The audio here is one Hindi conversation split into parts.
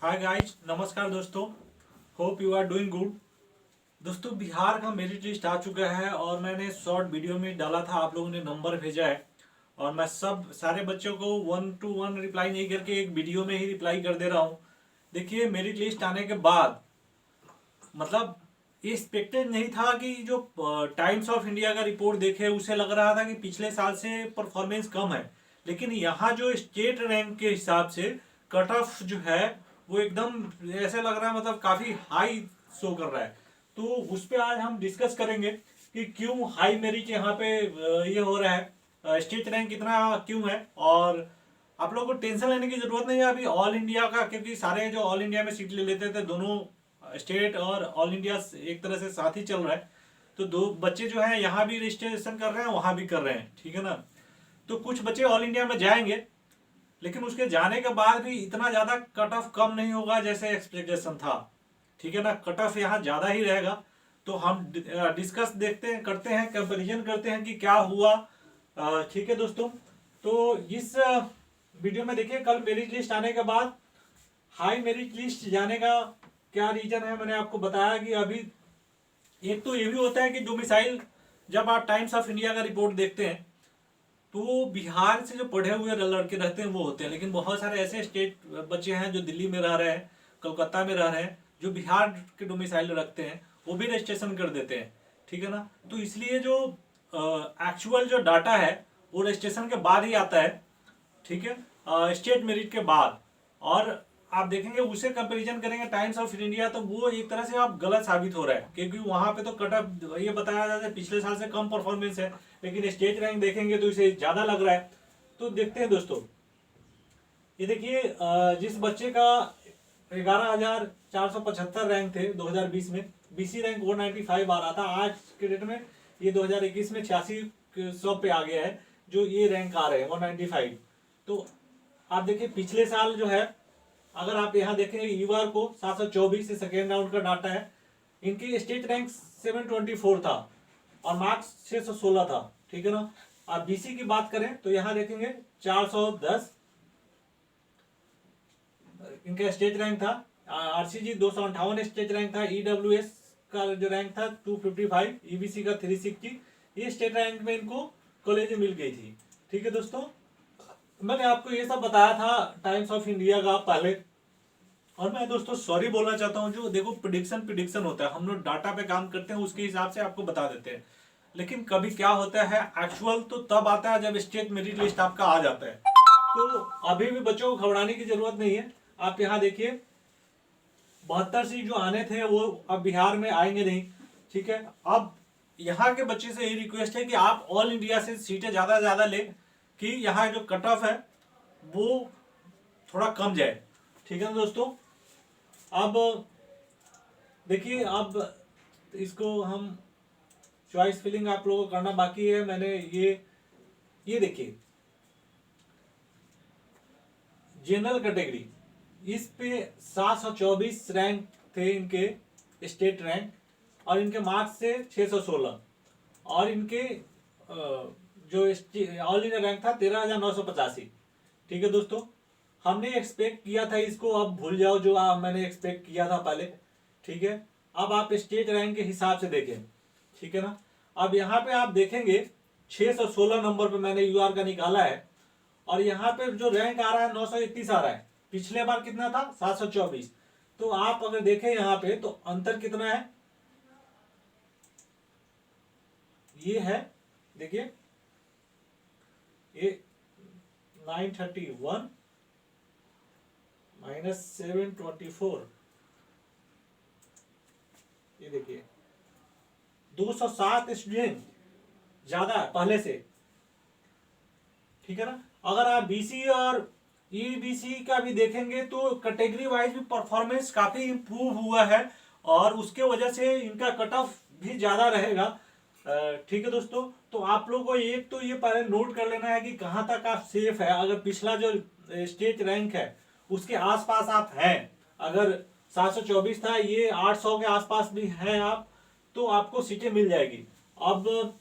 हाय गाइस, नमस्कार दोस्तों। Hope you are doing good. दोस्तों, बिहार का मेरिट लिस्ट आ चुका है और मैंने शॉर्ट वीडियो में डाला था, आप लोगों ने नंबर भेजा है और मैं सब सारे बच्चों को 1 to 1 रिप्लाई नहीं करके एक वीडियो में ही रिप्लाई कर दे रहा हूँ। देखिए, मेरिट लिस्ट आने के बाद मतलब ये एक्सपेक्टेड नहीं था कि जो टाइम्स ऑफ इंडिया का रिपोर्ट देखे उसे लग रहा था कि पिछले साल से परफॉर्मेंस कम है, लेकिन यहाँ जो स्टेट रैंक के हिसाब से कट ऑफ जो है वो एकदम ऐसे लग रहा है, मतलब काफी हाई शो कर रहा है। तो उस पर आज हम डिस्कस करेंगे कि क्यों हाई मेरिट यहाँ पे ये हो रहा है, स्टेट रैंक इतना क्यों है। और आप लोगों को टेंशन लेने की जरूरत नहीं है अभी ऑल इंडिया का, क्योंकि सारे जो ऑल इंडिया में सीट ले लेते थे, दोनों स्टेट और ऑल इंडिया एक तरह से साथ ही चल रहा है। तो दो बच्चे जो हैं यहाँ भी रजिस्ट्रेशन कर रहे हैं, वहां भी कर रहे हैं, ठीक है ना। तो कुछ बच्चे ऑल इंडिया में जाएंगे, लेकिन उसके जाने के बाद भी इतना ज्यादा कट ऑफ कम नहीं होगा जैसे एक्सपेक्टेशन था, ठीक है ना। कट ऑफ यहाँ ज्यादा ही रहेगा। तो हम डिस्कस देखते हैं, करते हैं, कंपेरिजन करते हैं कि क्या हुआ। ठीक है दोस्तों। तो इस वीडियो में देखिए, कल मेरिट लिस्ट आने के बाद हाई मेरिट लिस्ट जाने का क्या रीजन है, मैंने आपको बताया कि अभी एक तो ये भी होता है कि डोमिसाइल, जब आप टाइम्स ऑफ इंडिया का रिपोर्ट देखते हैं तो बिहार से जो पढ़े हुए लड़के रहते हैं वो होते हैं, लेकिन बहुत सारे ऐसे स्टेट बच्चे हैं जो दिल्ली में रह रहे हैं, कोलकाता में रह रहे हैं, जो बिहार के डोमिसाइल रखते हैं, वो भी रजिस्ट्रेशन कर देते हैं, ठीक है ना। तो इसलिए जो एक्चुअल जो डाटा है वो रजिस्ट्रेशन के बाद ही आता है, ठीक है, स्टेट मेरिट के बाद। और आप देखेंगे उसे कंपैरिजन करेंगे टाइम्स ऑफ इंडिया, तो वो एक तरह से आप गलत साबित हो रहा है, क्योंकि वहां पे तो कट ऑफ ये बताया जाता है पिछले साल से कम परफॉर्मेंस है, लेकिन स्टेट रैंक देखेंगे तो इसे ज्यादा लग रहा है। तो देखते हैं दोस्तों, ये देखिए, जिस बच्चे का 11,475 रैंक थे 2020 में, बीसी रैंक 195 आ रहा था, आज के डेट में ये 2021 में 8600 पे आ गया है, जो ये रैंक आ रहे हैं 195। तो आप देखिए पिछले साल जो है, अगर आप यहाँ देखेंगे यूआर को 724 से सेकेंड राउंड का डाटा है, इनकी स्टेट रैंक 724 था और मार्क्स 616 था, ठीक है ना। आप बीसी की बात करें तो यहाँ देखेंगे 410 इनका स्टेट रैंक था, आरसीजी 258 स्टेट रैंक था, ईडब्ल्यूएस का जो रैंक था 255, ईबीसी का 360, ये स्टेट रैंक में इनको कॉलेज मिल गई थी, ठीक है दोस्तों। मैंने आपको ये सब बताया था टाइम्स ऑफ इंडिया का पहले। और मैं दोस्तों सॉरी बोलना चाहता हूँ, जो देखो प्रिडिक्शन होता है, हम लोग डाटा पे काम करते हैं, उसके हिसाब से आपको बता देते हैं, लेकिन कभी क्या होता है एक्चुअल तो तब आता है जब स्टेट मेरिट लिस्ट आपका आ जाता है। तो अभी भी बच्चों को घबराने की जरूरत नहीं है। आप यहाँ देखिए 72 सीट जो आने थे वो अब बिहार में आएंगे नहीं, ठीक है। अब यहाँ के बच्चे से यही रिक्वेस्ट है कि आप ऑल इंडिया से सीटें ज्यादा ले, कि यहाँ जो कट ऑफ है वो थोड़ा कम जाए, ठीक है ना दोस्तों। अब देखिए, अब इसको हम चॉइस फिलिंग आप लोगों को करना बाकी है। मैंने ये देखिए जनरल कैटेगरी, इस पे 724 रैंक थे इनके स्टेट रैंक, और इनके मार्क्स से 616, और इनके जो ऑल इंडिया रैंक था 13,985, ठीक है दोस्तों। हमने एक्सपेक्ट किया था इसको, अब भूल जाओ जो मैंने एक्सपेक्ट किया था पहले, ठीक है। अब आप स्टेट रैंक के हिसाब से देखें, ठीक है ना। अब यहाँ पे आप देखेंगे 616 नंबर पे मैंने यूआर का निकाला है, और यहाँ पे जो रैंक आ रहा है 931 आ रहा है, पिछले बार कितना था 724। तो आप अगर देखें यहाँ पे तो अंतर कितना है, ये है, देखिए ये 931 माइनस 724, ये देखिए 207 स्टूडेंट ज्यादा है पहले से, ठीक है ना। अगर आप बीसी और ईबीसी का भी देखेंगे तो कैटेगरी वाइज भी परफॉर्मेंस काफी इंप्रूव हुआ है, और उसके वजह से इनका कट ऑफ भी ज्यादा रहेगा, ठीक है दोस्तों। तो आप लोगों को एक तो ये पहले नोट कर लेना है कि कहां तक आप सेफ है। अगर पिछला जो स्टेट रैंक है उसके आसपास आप हैं, अगर 724 था, ये 800 के आसपास भी हैं आप, तो आपको सीटें मिल जाएगी। अब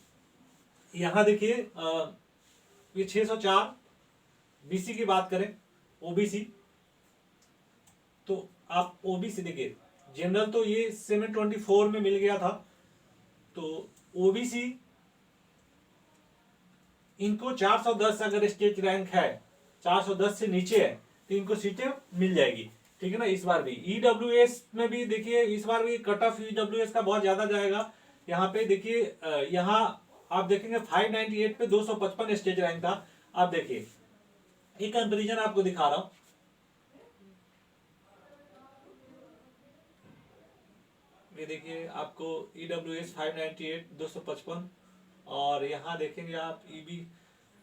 यहाँ देखिए ये 604, बीसी की बात करें, ओबीसी तो आप ओबीसी देखिए, जनरल तो ये 724 में मिल गया था, तो ओबीसी इनको 410 अगर स्टेट रैंक है, 410 से नीचे है तो इनको सीटें मिल जाएगी, ठीक है ना। इस बार भी ईडब्ल्यूएस में भी देखिए, इस बार भी कट ऑफ ईडब्ल्यूएस का बहुत ज्यादा जाएगा। यहाँ पे देखिए, यहाँ आप देखेंगे 598 पे 255 स्टेट रैंक था। आप देखिए, एक कंपेरिजन आपको दिखा रहा हूं, ये देखिए आपको ईडब्ल्यूएस 598 255, और यहाँ देखेंगे आप ईबी,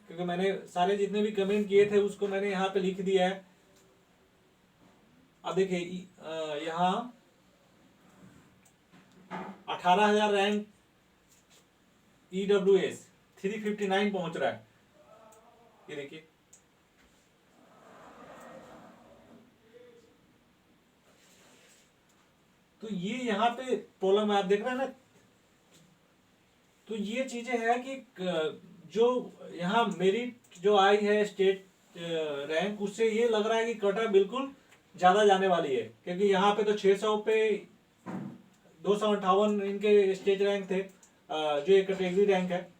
क्योंकि मैंने सारे जितने भी कमेंट किए थे उसको मैंने यहाँ पे लिख दिया है। अब देखिए यहाँ 18,000 रैंक ईडब्ल्यूएस 359 पहुंच रहा है, ये देखिए। तो ये यहाँ पे प्रॉब्लम है, आप देख रहे हैं ना। तो ये चीजें है कि जो यहाँ मेरिट जो आई है स्टेट रैंक, उससे ये लग रहा है कि कट ऑफ बिल्कुल ज्यादा जाने वाली है, क्योंकि यहाँ पे तो 600 पे 258 इनके स्टेट रैंक थे। जो एक कैटेगरी रैंक है,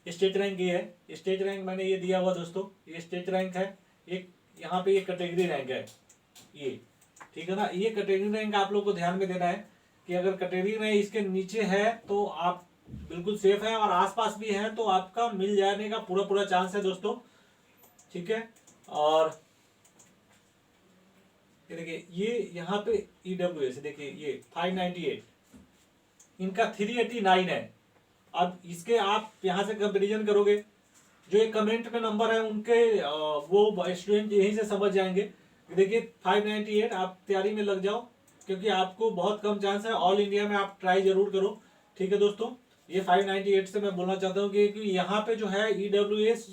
स्टेट रैंक ये है, स्टेट रैंक मैंने ये दिया हुआ दोस्तों, ये स्टेट रैंक है। एक यहाँ पे ये कैटेगरी रैंक है ये, ठीक है ना। ये कैटेगरी रैंक आप लोग को ध्यान में देना है कि अगर कैटेगरी रैंक इसके नीचे है तो आप बिल्कुल सेफ है, और आसपास भी है तो आपका मिल जाने का पूरा पूरा चांस है दोस्तों, ठीक है। और ये देखिए, ये यहाँ पे ईडब्ल्यूएस देखिए, ये 598 इनका 389 है। अब इसके आप यहाँ से कंपेरिजन करोगे, जो एक कमेंट में नंबर है उनके वो स्टूडेंट यहीं से समझ जाएंगे। देखिए 598, आप तैयारी में लग जाओ, क्योंकि आपको बहुत कम चांस है। ऑल इंडिया में आप ट्राई जरूर करो, ठीक है दोस्तों। ये 598 से मैं बोलना चाहता हूँ कि यहाँ पे जो है ईडब्ल्यूएस,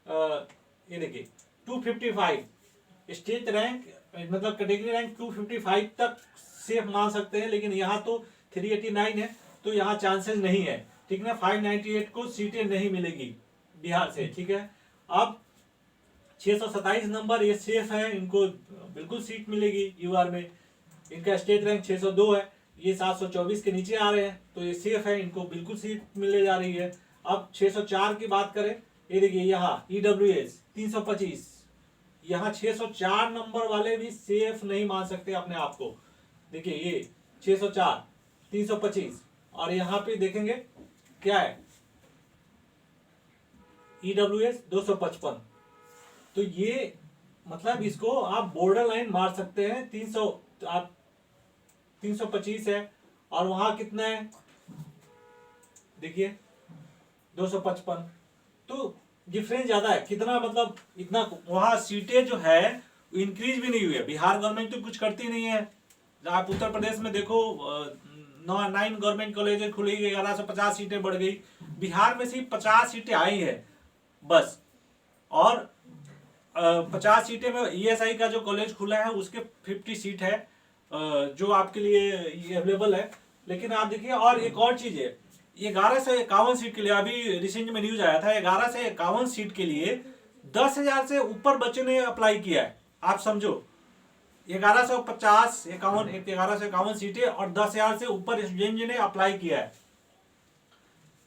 ये देखिए 255 स्टेट रैंक, मतलब कैटेगरी रैंक 255 तक सेफ मान सकते हैं, लेकिन यहाँ तो 389 है, तो यहाँ चांसेस नहीं है, ठीक ना। 598 को सीटें नहीं मिलेगी बिहार से, ठीक है। अब 627 नंबर ये सेफ है, इनको बिल्कुल सीट मिलेगी यूआर में। इनका स्टेट रैंक 602 है, ये 724 के नीचे आ रहे हैं, तो ये सेफ है, इनको बिल्कुल सीट मिलने जा रही है। अब 604 की बात करें, ये देखिए यहाँ ईडब्ल्यूएस 325, यहाँ 604 नंबर वाले भी सेफ नहीं मान सकते अपने आप को। देखिए ये 604 325, और यहाँ पे देखेंगे क्या है, ईडब्ल्यूएस 255, तो ये मतलब इसको आप बॉर्डर लाइन मार सकते हैं। 300, आप 325 है, और वहां कितना है देखिए 255, तो डिफरेंस ज्यादा है। कितना मतलब इतना, वहां सीटें जो है इंक्रीज भी नहीं हुई है। बिहार गवर्नमेंट तो कुछ करती नहीं है। आप उत्तर प्रदेश में देखो 9 गवर्नमेंट कॉलेज खुली, 1150 सीटें बढ़ गई। बिहार में सिर्फ 50 सीटें आई है बस, और 50 सीटें में ईएसआई का जो कॉलेज खुला है उसके 50 सीट है जो आपके लिए अवेलेबल है। लेकिन आप देखिए, और एक और चीज है, 1151 सीट के लिए अभी रिसेंट में न्यूज आया था, 1151 सीट के लिए 10,000 से ऊपर बच्चों ने अप्लाई किया है। आप समझो, 1151 सीटें और 10,000 से ऊपर स्टूडेंट ने अप्लाई किया है।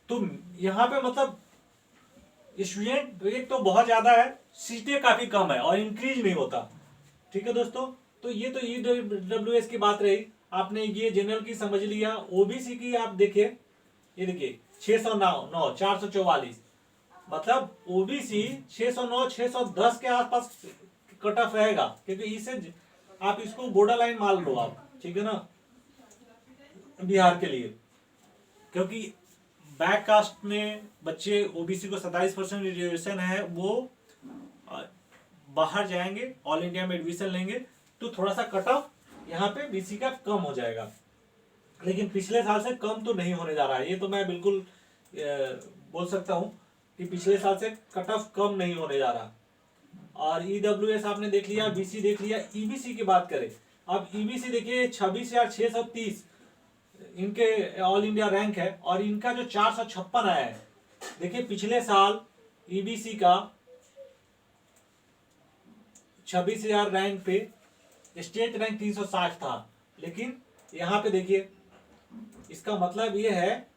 तो यहाँ पे मतलब स्टूडेंट एक तो बहुत ज्यादा है, सीटें काफी कम है, और इंक्रीज नहीं होता, ठीक है दोस्तों। तो ये तो ईडब्ल्यूएस की बात रही, आपने ये जनरल की समझ लिया। ओबीसी की आप देखिए, ये देखिए 609 444, मतलब ओबीसी 609 610 के आसपास कट ऑफ रहेगा, क्योंकि इसे आप इसको बॉर्डर लाइन मान लो आप, ठीक है ना, बिहार के लिए। क्योंकि बैक कास्ट में बच्चे, ओबीसी को 27% रिजर्वेशन है, वो बाहर जाएंगे, ऑल इंडिया में एडमिशन लेंगे, तो थोड़ा सा कट ऑफ यहाँ पे बीसी का कम हो जाएगा। लेकिन पिछले साल से कम तो नहीं होने जा रहा है, ये तो मैं बिल्कुल बोल सकता हूँ कि पिछले साल से कट ऑफ कम नहीं होने जा रहा। और ईडब्ल्यूएस आपने देख लिया, बीसी देख लिया। ईबीसी की बात करें, अब ईबीसी देखिए 26,630 इनके ऑल इंडिया रैंक है, और इनका जो 456 आया है, देखिए पिछले साल ईबीसी का 26,000 रैंक पे स्टेट रैंक 360 था। लेकिन यहाँ पे देखिए, इसका मतलब ये है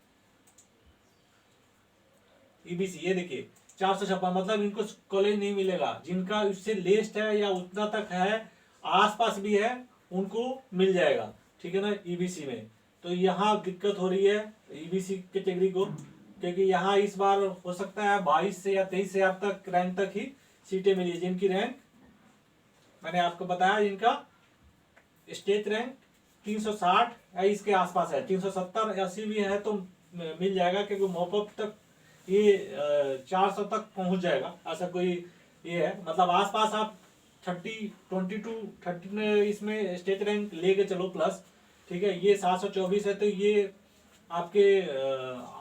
ईबीसी, ये देखिए 456, मतलब इनको कॉलेज नहीं मिलेगा। जिनका इससे लेस्ट है या उतना तक है, आसपास भी है, उनको मिल जाएगा, ठीक है ना, ईबीसी में। तो यहाँ दिक्कत हो रही है ईबीसी कैटेगरी को, क्योंकि यहाँ इस बार हो सकता है 22 से या 23,000 तक रैंक तक ही सीटें मिली, जिनकी रैंक मैंने आपको बताया, जिनका स्टेट रैंक 360 या इसके आसपास है, 370 80 भी है तो मिल जाएगा, क्योंकि मॉपअप तक ये 400 तक पहुंच जाएगा, ऐसा कोई ये है। मतलब आसपास आप 30 इसमें स्टेट रैंक लेके चलो प्लस, ठीक है। ये 724 है तो ये आपके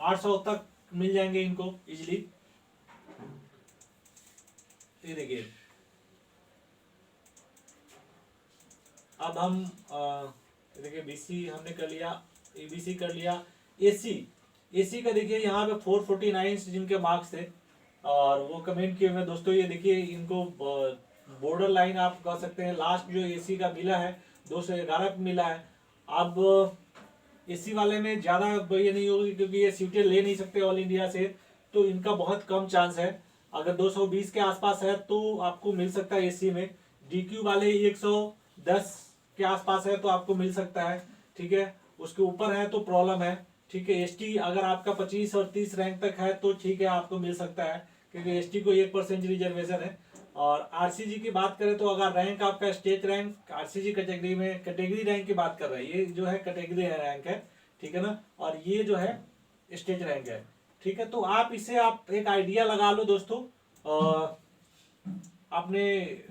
800 तक मिल जाएंगे इनको इजिली। ये देखिए, अब हम देखिए बीसी हमने कर लिया, ईबीसी कर लिया। एसी का देखिए यहाँ पे 449 जिनके मार्क्स थे, और वो कमेंट किए हुए दोस्तों, ये देखिए इनको बॉर्डर लाइन आप कह सकते हैं। लास्ट जो एसी का मिला है 211 मिला है। अब एसी वाले में ज़्यादा ये नहीं होगी, क्योंकि ये सीटें ले नहीं सकते ऑल इंडिया से, तो इनका बहुत कम चांस है। अगर 220 के आसपास है तो आपको मिल सकता है एसी में। डीक्यू वाले 110 के आसपास है तो आपको मिल सकता है, ठीक है। उसके ऊपर है तो प्रॉब्लम है, ठीक है। एसटी अगर आपका 25 और 30 रैंक तक है तो ठीक है, आपको मिल सकता है, क्योंकि एसटी को 1% रिजर्वेशन है। और आरसीजी की बात करें तो अगर रैंक आपका स्टेट रैंक आरसीजी कैटेगरी में, कैटेगरी रैंक की बात कर रहे हैं, ये जो है कैटेगरी रैंक है, ठीक है ना, और ये जो है स्टेट रैंक है, ठीक है। तो आप इससे आप एक आइडिया लगा लो दोस्तों। आपने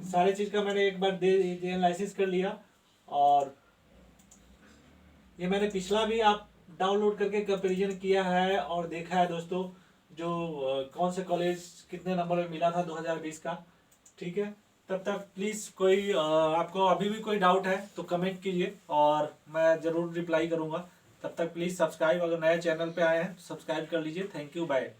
सारे चीज का मैंने एक बार एनालिसिस कर लिया, और ये मैंने पिछला भी आप डाउनलोड करके कंपैरिजन किया है और देखा है दोस्तों, जो कौन से कॉलेज कितने नंबर में मिला था 2020 का, ठीक है। तब तक प्लीज़ कोई आपको अभी भी कोई डाउट है तो कमेंट कीजिए और मैं ज़रूर रिप्लाई करूँगा। तब तक प्लीज़ सब्सक्राइब, अगर नए चैनल पे आए हैं तो सब्सक्राइब कर लीजिए। Thank you, bye.